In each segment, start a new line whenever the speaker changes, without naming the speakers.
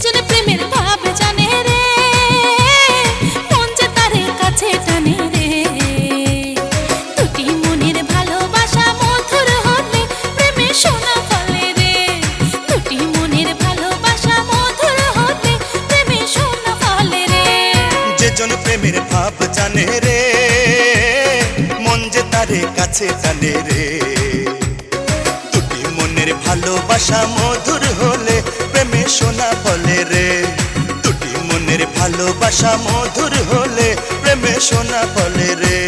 জন প্রেমের ভাব জানে রে, মন যে তারে কাছে টানে রে। দুটি মনের ভালোবাসা মধুর হলে প্রেমে সোনা ফলে রে। দুটি মনের ভালোবাসা মধুর হলে প্রেমে সোনা ফলে রে।
যে জন প্রেমের ভাব জানে রে, মন যে তারে কাছে টানে রে। দুটি মনের ভালোবাসা মধুর হলে প্রেমে সোনা ফলে রে। দুটি মনের ভালোবাসা মধুর হলে প্রেমে সোনা ফলে রে।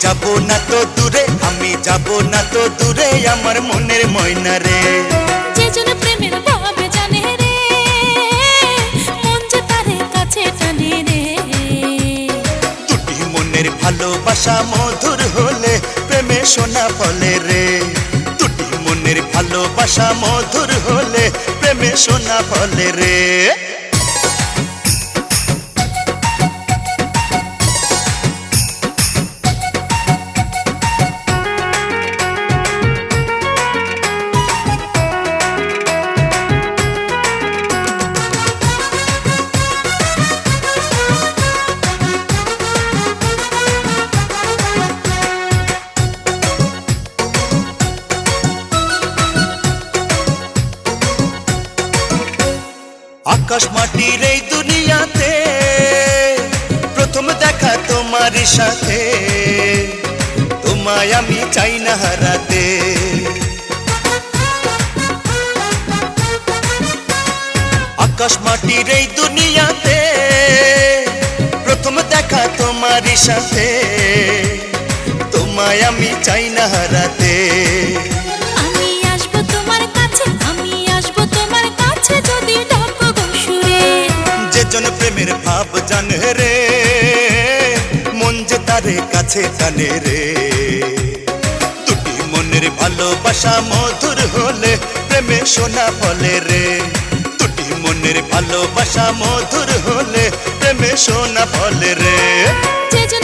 যাবো না তো দূরে, আমি যাবো না তো দূরে আমার মনের ময়না রে।
যে জন প্রেমের ভাব জানে রে, মন যে তারে কাছে টানে রে।
দুটি মনের ভালোবাসা মধুর হলে প্রেমে সোনা ফলে রে। দুটি মনের ভালোবাসা মধুর হলে প্রেমে সোনা ফলে রে। আকাশ মাটির এই দুনিয়াতে প্রথম দেখা তোমারই সাথে, তোমায় আমি চাই না হারাতে। আকাশ মাটির এই দুনিয়াতে প্রথম দেখা তোমারই সাথে, তোমায় আমি চাই না হারাতে।
আমি আসবো তোমার কাছে, আমি আসবো তোমার কাছে যদি ডাকো গো সুরে।
যে জন প্রেমের ভাব জানে রে, মন যে তারে কাছে টানে রে। দুটি মনের ভালোবাসা মধুর হলে প্রেমে সোনা ফলে রে। দুটি মনের ভালোবাসা মধুর হলে প্রেমে সোনা ফলে রে।
যে জন